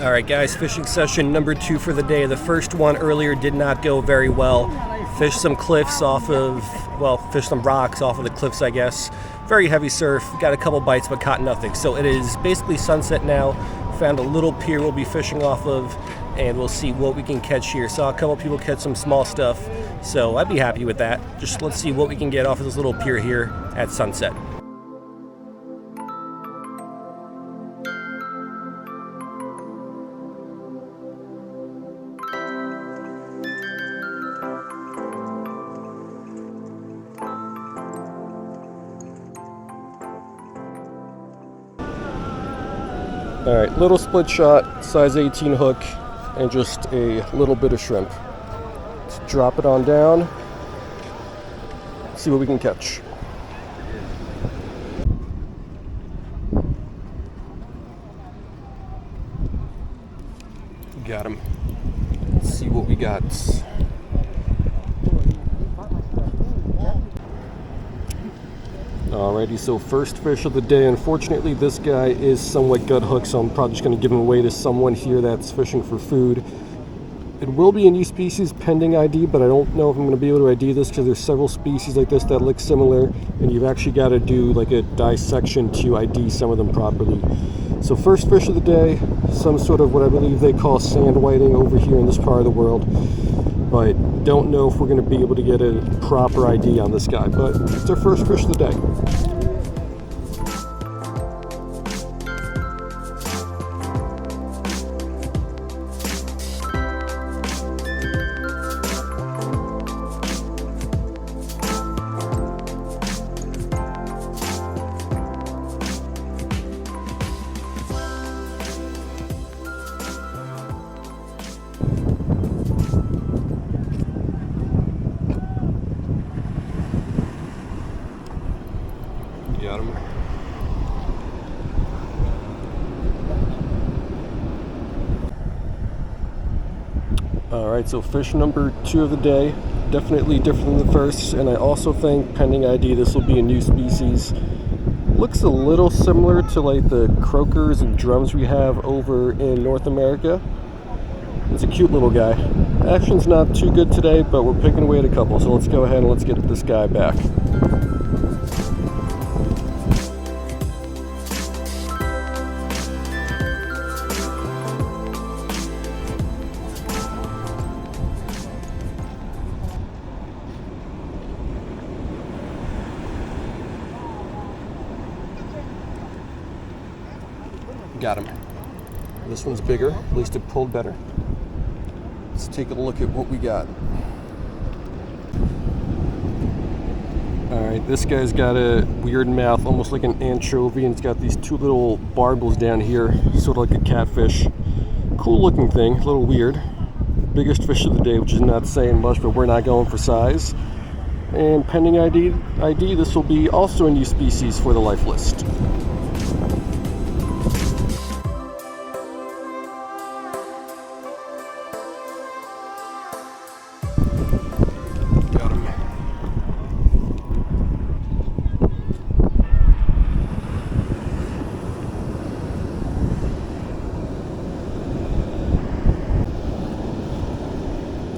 All right, guys, fishing session number 2 for the day. The first one earlier did not go very well. Fished some cliffs off of, fished some rocks off of the cliffs, I guess. Very heavy surf, got a couple bites, but caught nothing. So it is basically sunset now. Found a little pier we'll be fishing off of, and we'll see what we can catch here. Saw a couple people catch some small stuff, so I'd be happy with that. Just let's see what we can get off of this little pier here at sunset. All right, little split shot, size 18 hook, and just a little bit of shrimp. Let's drop it on down, see what we can catch. Got him. Let's see what we got. Alrighty, so first fish of the day. Unfortunately, this guy is somewhat gut hooked, so I'm probably just going to give him away to someone here that's fishing for food. It will be a new species pending ID, but I don't know if I'm going to be able to ID this because there's several species like this that look similar, and you've actually got to do like a dissection to ID some of them properly. So first fish of the day, some sort of what I believe they call sand whiting over here in this part of the world. But don't know if we're going to be able to get a proper ID on this guy, but it's our first fish of the day. Got him. Alright, so fish number 2 of the day. Definitely different than the first, and I also think pending ID this will be a new species. Looks a little similar to like the croakers and drums we have over in North America. It's a cute little guy. Action's not too good today, but we're picking away at a couple, so let's go ahead and let's get this guy back. Got him. This one's bigger, at least it pulled better. Let's take a look at what we got. Alright, this guy's got a weird mouth, almost like an anchovy, and it's got these 2 little barbels down here, sort of like a catfish. Cool looking thing, a little weird. Biggest fish of the day, which is not saying much, but we're not going for size. And pending ID, this will be also a new species for the life list.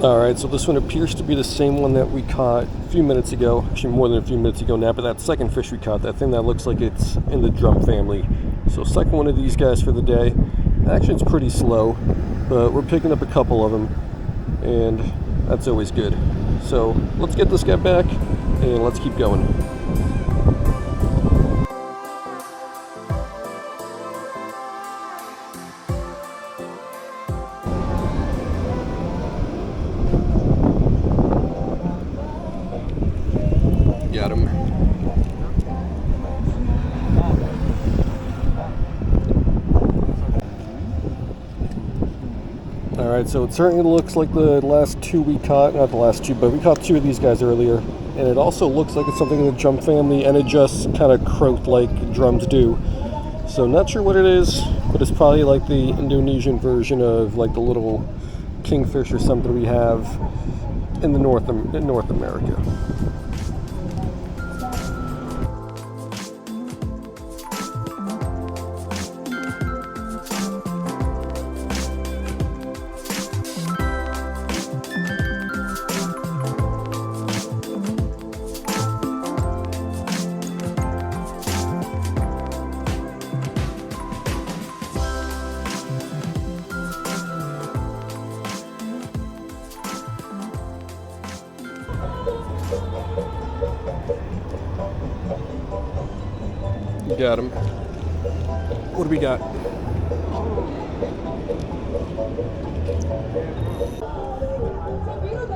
Alright, so this one appears to be the same one that we caught a few minutes ago. Actually, more than a few minutes ago now, but that second fish we caught, that thing that looks like it's in the drum family. So second one of these guys for the day. Actually, it's pretty slow, but we're picking up a couple of them, and that's always good. So let's get this guy back, and let's keep going. Got him. Alright, so it certainly looks like the last 2 we caught, not the last 2, but we caught 2 of these guys earlier, and it also looks like it's something in the drum family, and it just kind of croaked like drums do. So not sure what it is, but it's probably like the Indonesian version of like the little kingfish or something we have in North America. Got him. What do we got?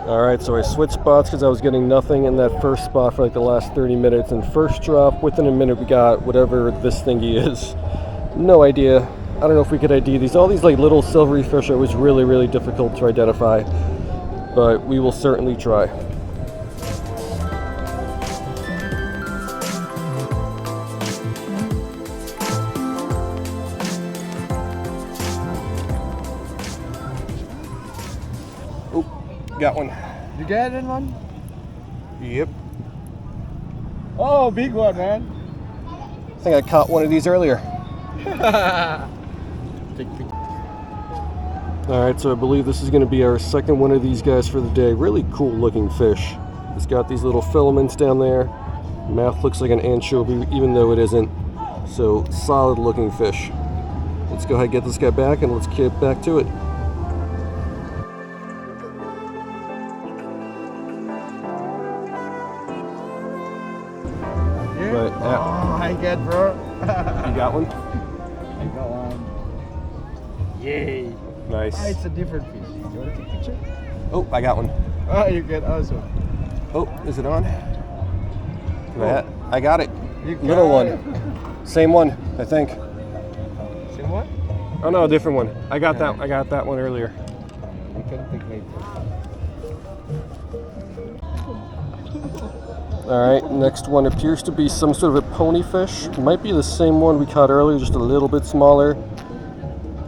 Alright, so I switched spots because I was getting nothing in that first spot for like the last 30 minutes. And first drop, within a minute we got whatever this thingy is. No idea. I don't know if we could ID these. All these like little silvery fish are always really, really difficult to identify. But we will certainly try. Got one. You get one? Yep. Oh, big one, man. I think I caught one of these earlier. Alright, so I believe this is going to be our second one of these guys for the day. Really cool looking fish. It's got these little filaments down there. Mouth looks like an anchovy, even though it isn't. So, solid looking fish. Let's go ahead and get this guy back and let's get back to it. But, Oh, I get, bro. You got one? I got one. Yay. Nice. Ah, it's a different fish. You want to take a picture? Oh, I got one. Oh, you get also. Oh, is it on? Oh. I got it. You got Little it. one. Same one, I think. Same one? Oh no, a different one. I got that one earlier. You can take later. Alright, next one appears to be some sort of a ponyfish. Might be the same one we caught earlier, just a little bit smaller.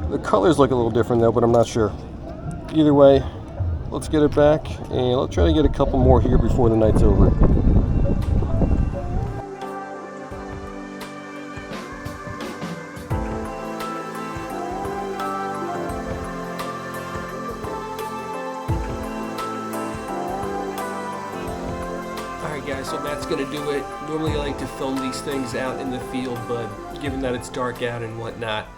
The colors look a little different though, but I'm not sure. Either way, let's get it back and let's try to get a couple more here before the night's over. Alright guys, so that's going to do it. Normally I like to film these things out in the field, but given that it's dark out and whatnot,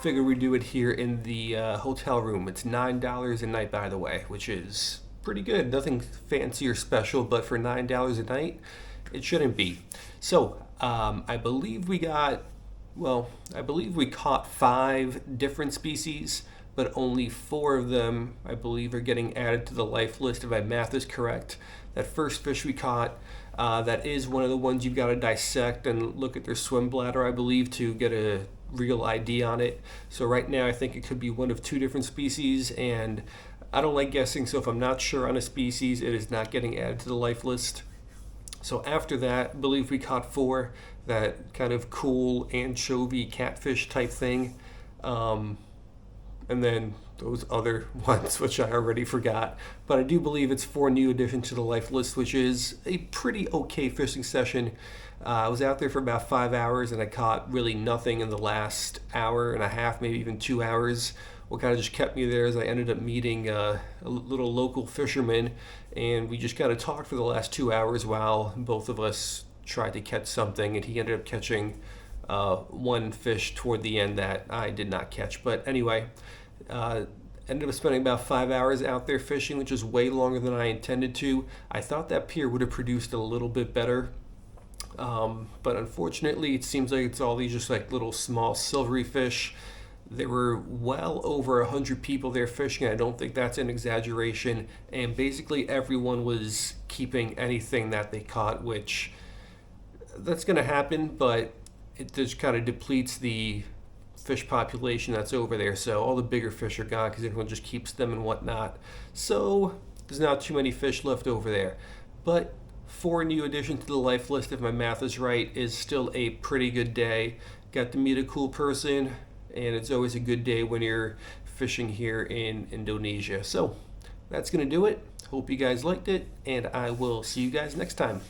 figure we do it here in the hotel room. It's $9 a night, by the way, which is pretty good. Nothing fancy or special, but for $9 a night, it shouldn't be. So, I believe we caught 5 different species, but only 4 of them, I believe, are getting added to the life list, if my math is correct. That first fish we caught, that is one of the ones you've got to dissect and look at their swim bladder, I believe, to get a real ID on it. So right now I think it could be one of 2 different species, and I don't like guessing, so if I'm not sure on a species, it is not getting added to the life list. So after that, I believe we caught 4, that kind of cool anchovy catfish type thing. And then those other ones, which I already forgot. But I do believe it's 4 new additions to the life list, which is a pretty okay fishing session. I was out there for about 5 hours and I caught really nothing in the last hour and a half, maybe even 2 hours. What kind of just kept me there is I ended up meeting a little local fisherman, and we just kind of talked for the last 2 hours while both of us tried to catch something, and he ended up catching one fish toward the end that I did not catch. But anyway, ended up spending about 5 hours out there fishing, which is way longer than I intended to. I thought that pier would have produced a little bit better, but unfortunately it seems like it's all these just like little small silvery fish. There were well over 100 people there fishing. I don't think that's an exaggeration, and basically everyone was keeping anything that they caught, which that's going to happen, but it just kind of depletes the fish population that's over there. So all the bigger fish are gone because everyone just keeps them and whatnot. So there's not too many fish left over there. But 4 new additions to the life list, if my math is right, is still a pretty good day. Got to meet a cool person, and it's always a good day when you're fishing here in Indonesia. So that's going to do it. Hope you guys liked it, and I will see you guys next time.